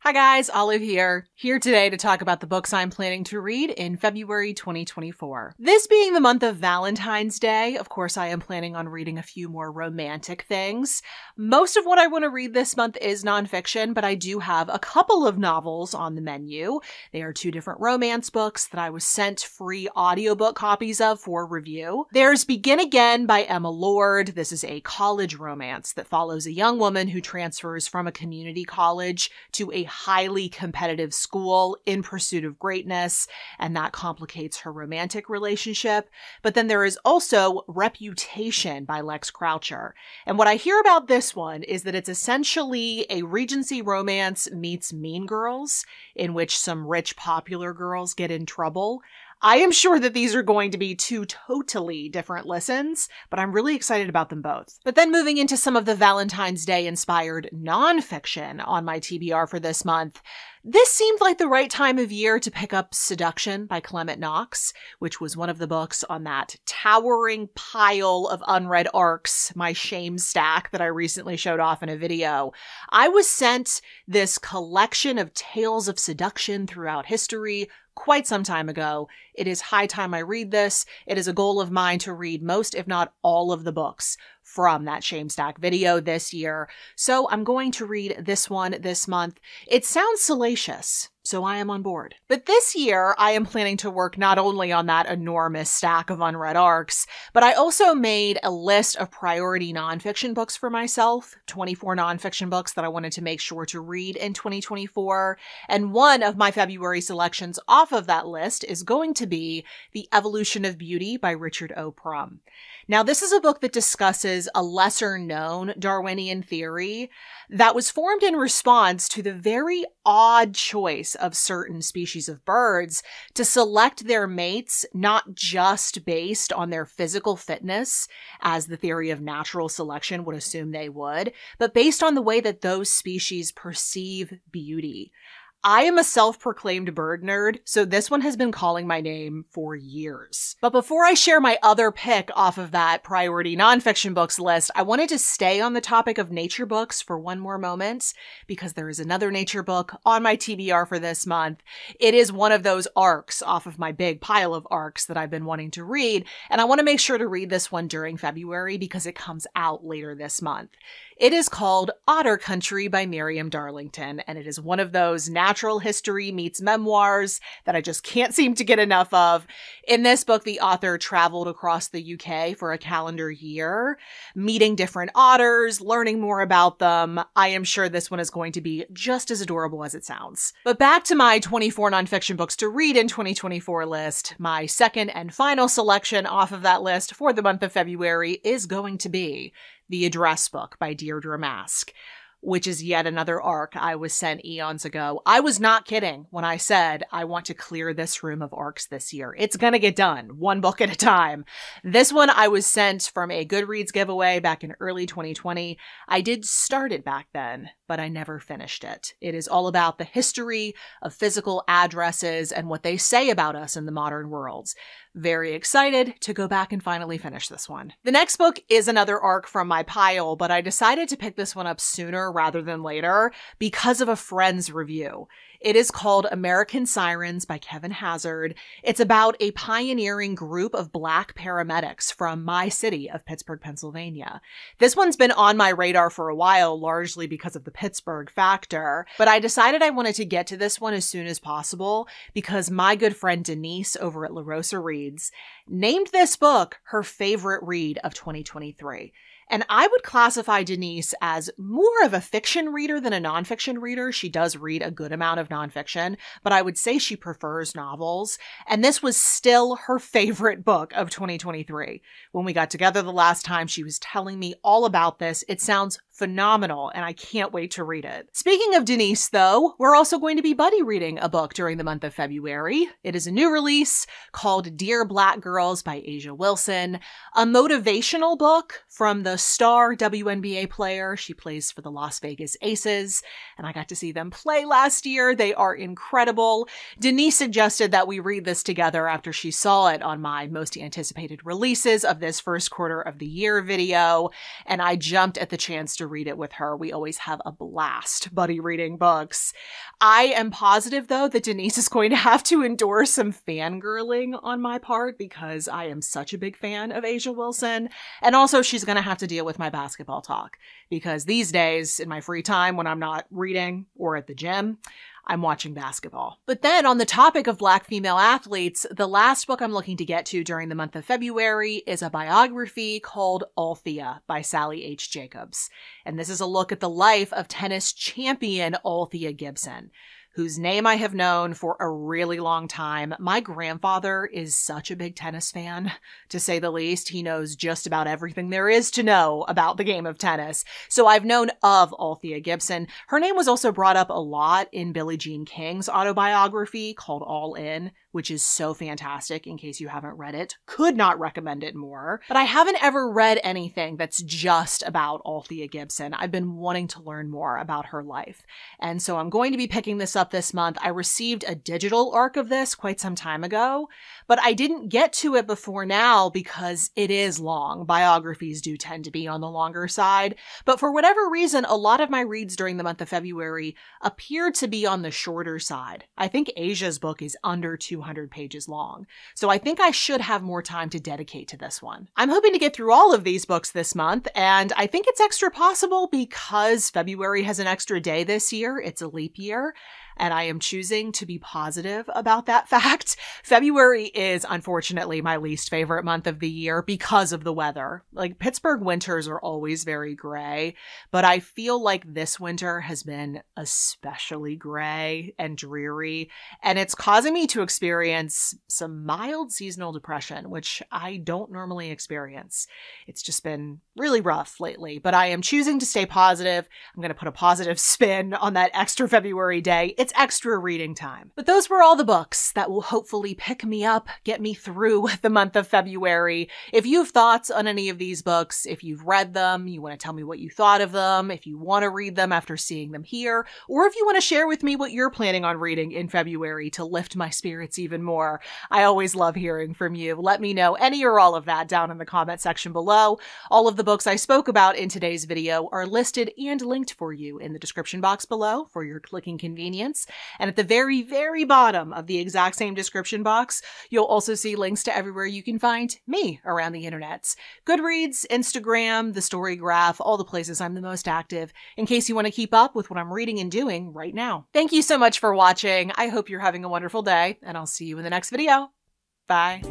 Hi guys, Olive here today to talk about the books I'm planning to read in February 2024. This being the month of Valentine's Day, of course I am planning on reading a few more romantic things. Most of what I want to read this month is nonfiction, but I do have a couple of novels on the menu. They are two different romance books that I was sent free audiobook copies of for review. There's Begin Again by Emma Lord. This is a college romance that follows a young woman who transfers from a community college to a highly competitive school in pursuit of greatness, and that complicates her romantic relationship. But then there is also Reputation by Lex Croucher. And what I hear about this one is that it's essentially a Regency romance meets Mean Girls, in which some rich popular girls get in trouble. I am sure that these are going to be two totally different listens, but I'm really excited about them both. But then moving into some of the Valentine's Day inspired nonfiction on my TBR for this month, this seemed like the right time of year to pick up Seduction by Clement Knox, which was one of the books on that towering pile of unread arcs, my shame stack that I recently showed off in a video. I was sent this collection of tales of seduction throughout history quite some time ago. It is high time I read this. It is a goal of mine to read most, if not all, of the books from that Shame Stack video this year. So I'm going to read this one this month. It sounds salacious, so I am on board. But this year, I am planning to work not only on that enormous stack of unread arcs, but I also made a list of priority nonfiction books for myself, 24 nonfiction books that I wanted to make sure to read in 2024. And one of my February selections off of that list is going to be The Evolution of Beauty by Richard O. Prum. Now, this is a book that discusses a lesser-known Darwinian theory that was formed in response to the very odd choice of certain species of birds to select their mates not just based on their physical fitness, as the theory of natural selection would assume they would, but based on the way that those species perceive beauty. I am a self-proclaimed bird nerd, so this one has been calling my name for years. But before I share my other pick off of that priority nonfiction books list, I wanted to stay on the topic of nature books for one more moment, because there is another nature book on my TBR for this month. It is one of those arcs off of my big pile of arcs that I've been wanting to read, and I want to make sure to read this one during February because it comes out later this month. It is called Otter Country by Miriam Darlington, and it is one of those natural history meets memoirs that I just can't seem to get enough of. In this book, the author traveled across the UK for a calendar year, meeting different otters, learning more about them. I am sure this one is going to be just as adorable as it sounds. But back to my 24 nonfiction books to read in 2024 list, my second and final selection off of that list for the month of February is going to be The Address Book by Deirdre Mask, which is yet another arc I was sent eons ago. I was not kidding when I said I want to clear this room of arcs this year. It's gonna get done, one book at a time. This one I was sent from a Goodreads giveaway back in early 2020. I did start it back then, but I never finished it. It is all about the history of physical addresses and what they say about us in the modern world. Very excited to go back and finally finish this one. The next book is another arc from my pile, but I decided to pick this one up sooner rather than later because of a friend's review. It is called American Sirens by Kevin Hazard. It's about a pioneering group of Black paramedics from my city of Pittsburgh, Pennsylvania. This one's been on my radar for a while, largely because of the Pittsburgh factor, but I decided I wanted to get to this one as soon as possible because my good friend Denise over at La Rosa Reads named this book her favorite read of 2023. And I would classify Denise as more of a fiction reader than a nonfiction reader. She does read a good amount of nonfiction, but I would say she prefers novels. And this was still her favorite book of 2023. When we got together the last time, she was telling me all about this. It sounds phenomenal, and I can't wait to read it. Speaking of Denise, though, we're also going to be buddy reading a book during the month of February. It is a new release called Dear Black Girls by Asia Wilson, a motivational book from the star WNBA player. She plays for the Las Vegas Aces, and I got to see them play last year. They are incredible. Denise suggested that we read this together after she saw it on my most anticipated releases of this first quarter of the year video, and I jumped at the chance to to read it with her. We always have a blast buddy reading books. I am positive, though, that Denise is going to have to endure some fangirling on my part because I am such a big fan of Asia Wilson. And also she's going to have to deal with my basketball talk because these days in my free time when I'm not reading or at the gym, I'm watching basketball. But then on the topic of Black female athletes, the last book I'm looking to get to during the month of February is a biography called Althea by Sally H. Jacobs. And this is a look at the life of tennis champion Althea Gibson, whose name I have known for a really long time. My grandfather is such a big tennis fan, to say the least. He knows just about everything there is to know about the game of tennis. So I've known of Althea Gibson. Her name was also brought up a lot in Billie Jean King's autobiography called All In, which is so fantastic in case you haven't read it. Could not recommend it more. But I haven't ever read anything that's just about Althea Gibson. I've been wanting to learn more about her life. And so I'm going to be picking this up this month. I received a digital arc of this quite some time ago, but I didn't get to it before now because it is long. Biographies do tend to be on the longer side. But for whatever reason, a lot of my reads during the month of February appeared to be on the shorter side. I think Asia's book is under 200 pages long. So I think I should have more time to dedicate to this one. I'm hoping to get through all of these books this month, and I think it's extra possible because February has an extra day this year. It's a leap year. And I am choosing to be positive about that fact. February is unfortunately my least favorite month of the year because of the weather. Like Pittsburgh winters are always very gray, but I feel like this winter has been especially gray and dreary, and it's causing me to experience some mild seasonal depression, which I don't normally experience. It's just been really rough lately, but I am choosing to stay positive. I'm going to put a positive spin on that extra February day. It's extra reading time. But those were all the books that will hopefully pick me up, get me through the month of February. If you have thoughts on any of these books, if you've read them, you want to tell me what you thought of them, if you want to read them after seeing them here, or if you want to share with me what you're planning on reading in February to lift my spirits even more, I always love hearing from you. Let me know any or all of that down in the comment section below. All of the books I spoke about in today's video are listed and linked for you in the description box below for your clicking convenience. And at the very, very bottom of the exact same description box, you'll also see links to everywhere you can find me around the internets. Goodreads, Instagram, the Story Graph, all the places I'm the most active, in case you want to keep up with what I'm reading and doing right now. Thank you so much for watching. I hope you're having a wonderful day, and I'll see you in the next video. Bye.